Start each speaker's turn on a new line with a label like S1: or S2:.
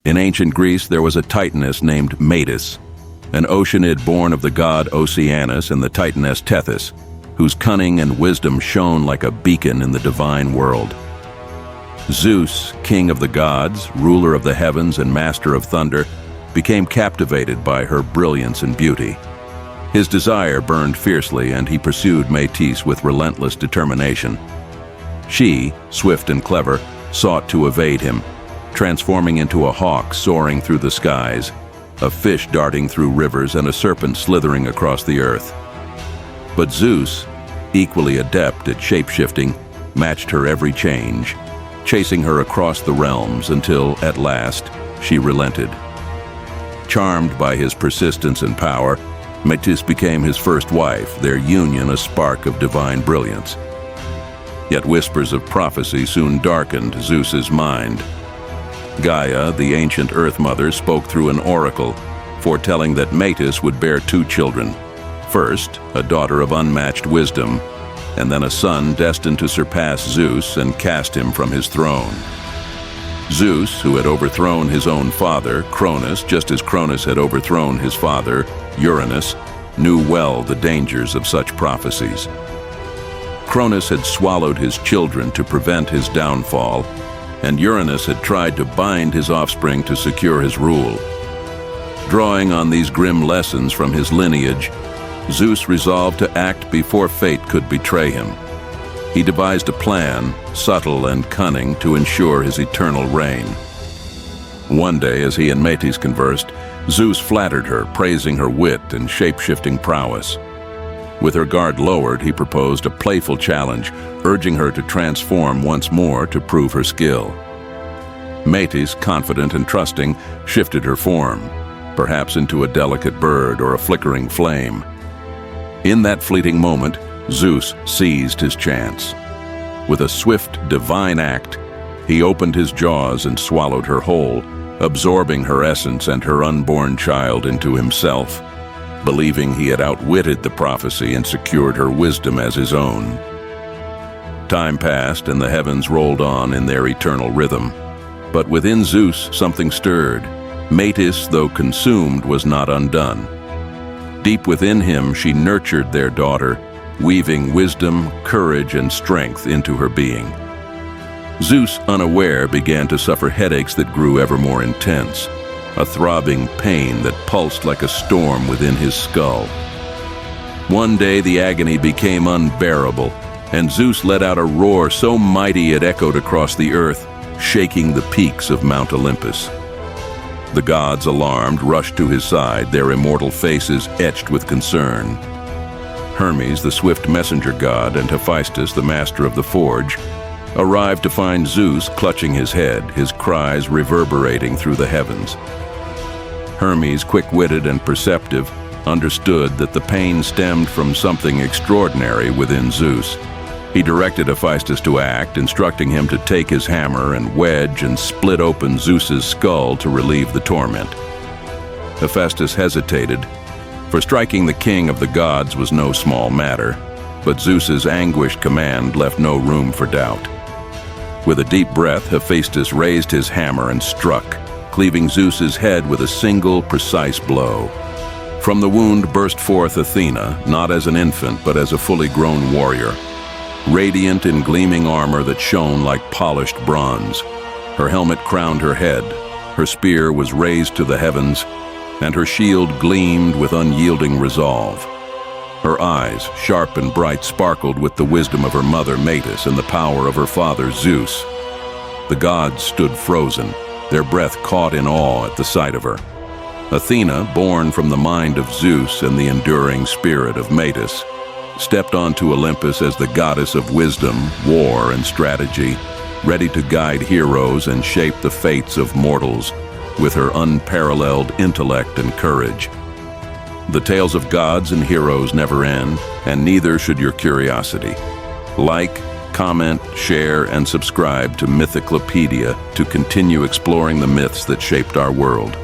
S1: In ancient Greece, there was a titaness named Metis, an oceanid born of the god Oceanus and the titaness Tethys, whose cunning and wisdom shone like a beacon in the divine world. Zeus, king of the gods, ruler of the heavens and master of thunder, became captivated by her brilliance and beauty. His desire burned fiercely, and he pursued Metis with relentless determination. She, swift and clever, sought to evade him, transforming into a hawk soaring through the skies, a fish darting through rivers, and a serpent slithering across the earth. But Zeus, equally adept at shape-shifting, matched her every change, chasing her across the realms until, at last, she relented. Charmed by his persistence and power, Metis became his first wife, their union a spark of divine brilliance. Yet whispers of prophecy soon darkened Zeus's mind. Gaia, the ancient Earth Mother, spoke through an oracle, foretelling that Metis would bear two children. First, a daughter of unmatched wisdom, and then a son destined to surpass Zeus and cast him from his throne. Zeus, who had overthrown his own father, Cronus, just as Cronus had overthrown his father, Uranus, knew well the dangers of such prophecies. Cronus had swallowed his children to prevent his downfall, and Uranus had tried to bind his offspring to secure his rule. Drawing on these grim lessons from his lineage, Zeus resolved to act before fate could betray him. He devised a plan, subtle and cunning, to ensure his eternal reign. One day, as he and Metis conversed, Zeus flattered her, praising her wit and shape-shifting prowess. With her guard lowered, he proposed a playful challenge, urging her to transform once more to prove her skill. Metis, confident and trusting, shifted her form, perhaps into a delicate bird or a flickering flame. In that fleeting moment, Zeus seized his chance. With a swift, divine act, he opened his jaws and swallowed her whole, absorbing her essence and her unborn child into himself, believing he had outwitted the prophecy and secured her wisdom as his own. Time passed and the heavens rolled on in their eternal rhythm. But within Zeus something stirred. Metis, though consumed, was not undone. Deep within him she nurtured their daughter, weaving wisdom, courage, and strength into her being. Zeus, unaware, began to suffer headaches that grew ever more intense, a throbbing pain that pulsed like a storm within his skull. One day the agony became unbearable, and Zeus let out a roar so mighty it echoed across the earth, shaking the peaks of Mount Olympus. The gods, alarmed, rushed to his side, their immortal faces etched with concern. Hermes, the swift messenger god, and Hephaestus, the master of the forge, arrived to find Zeus clutching his head, his cries reverberating through the heavens. Hermes, quick-witted and perceptive, understood that the pain stemmed from something extraordinary within Zeus. He directed Hephaestus to act, instructing him to take his hammer and wedge and split open Zeus's skull to relieve the torment. Hephaestus hesitated, for striking the king of the gods was no small matter, but Zeus's anguished command left no room for doubt. With a deep breath, Hephaestus raised his hammer and struck, cleaving Zeus's head with a single, precise blow. From the wound burst forth Athena, not as an infant, but as a fully grown warrior, radiant in gleaming armor that shone like polished bronze. Her helmet crowned her head, her spear was raised to the heavens, and her shield gleamed with unyielding resolve. Her eyes, sharp and bright, sparkled with the wisdom of her mother Metis and the power of her father Zeus. The gods stood frozen, their breath caught in awe at the sight of her. Athena, born from the mind of Zeus and the enduring spirit of Metis, stepped onto Olympus as the goddess of wisdom, war, and strategy, ready to guide heroes and shape the fates of mortals with her unparalleled intellect and courage. The tales of gods and heroes never end, and neither should your curiosity. Like, comment, share, and subscribe to Mythiclopedia to continue exploring the myths that shaped our world.